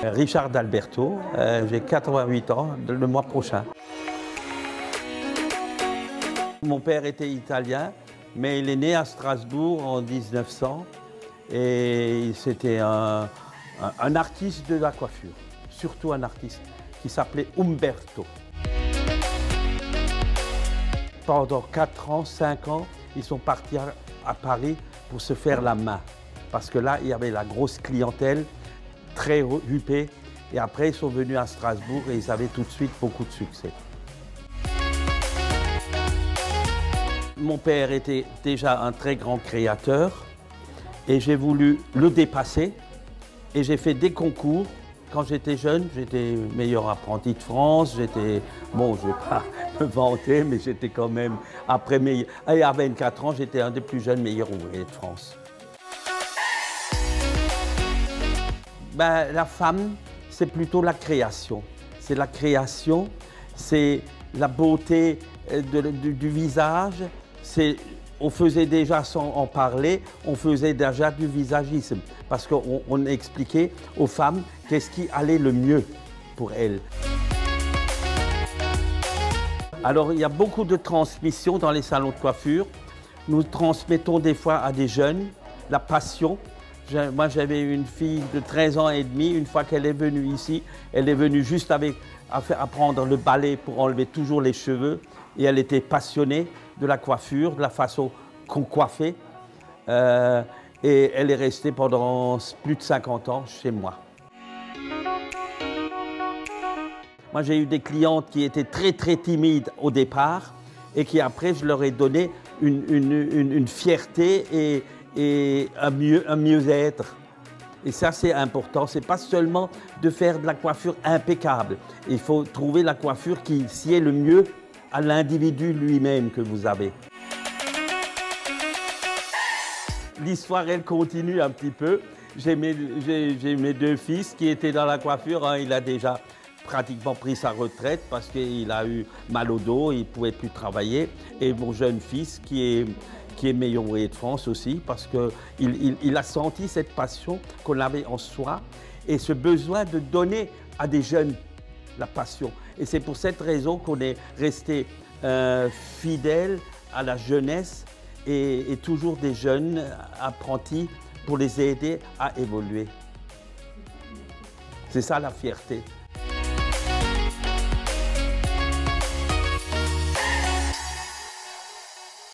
Richard D'Alberto, j'ai 88 ans le mois prochain. Mon père était italien, mais il est né à Strasbourg en 1900 et c'était un artiste de la coiffure, surtout un artiste qui s'appelait Umberto. Pendant 4 ans, 5 ans, ils sont partis à Paris pour se faire la main. Parce que là, il y avait la grosse clientèle, très huppée. Et après, ils sont venus à Strasbourg et ils avaient tout de suite beaucoup de succès. Mon père était déjà un très grand créateur et j'ai voulu le dépasser. Et j'ai fait des concours. Quand j'étais jeune, j'étais meilleur apprenti de France. Bon, je ne vais pas me vanter, mais j'étais quand même, après meilleur. Et à 24 ans, j'étais un des plus jeunes meilleurs ouvriers de France. Ben, la femme, c'est plutôt la création. C'est la création, c'est la beauté du visage. On faisait déjà, sans en parler, on faisait déjà du visagisme. Parce qu'on expliquait aux femmes qu'est-ce qui allait le mieux pour elles. Alors, il y a beaucoup de transmissions dans les salons de coiffure. Nous transmettons des fois à des jeunes la passion. Moi, j'avais une fille de 13 ans et demi. Une fois qu'elle est venue ici, elle est venue juste apprendre le balai pour enlever toujours les cheveux. Et elle était passionnée de la coiffure, de la façon qu'on coiffait. Et elle est restée pendant plus de 50 ans chez moi. Moi, j'ai eu des clientes qui étaient très, très timides au départ et qui, après, je leur ai donné une fierté et un mieux-être. Et ça, c'est important. Ce n'est pas seulement de faire de la coiffure impeccable. Il faut trouver la coiffure qui sied le mieux à l'individu lui-même que vous avez. L'histoire, elle continue un petit peu. J'ai mes 2 fils qui étaient dans la coiffure. Un, il a déjà pratiquement pris sa retraite parce qu'il a eu mal au dos, il ne pouvait plus travailler. Et mon jeune fils qui est meilleur ouvrier de France aussi parce qu'il a senti cette passion qu'on avait en soi et ce besoin de donner à des jeunes la passion. Et c'est pour cette raison qu'on est resté fidèle à la jeunesse et toujours des jeunes apprentis pour les aider à évoluer. C'est ça la fierté.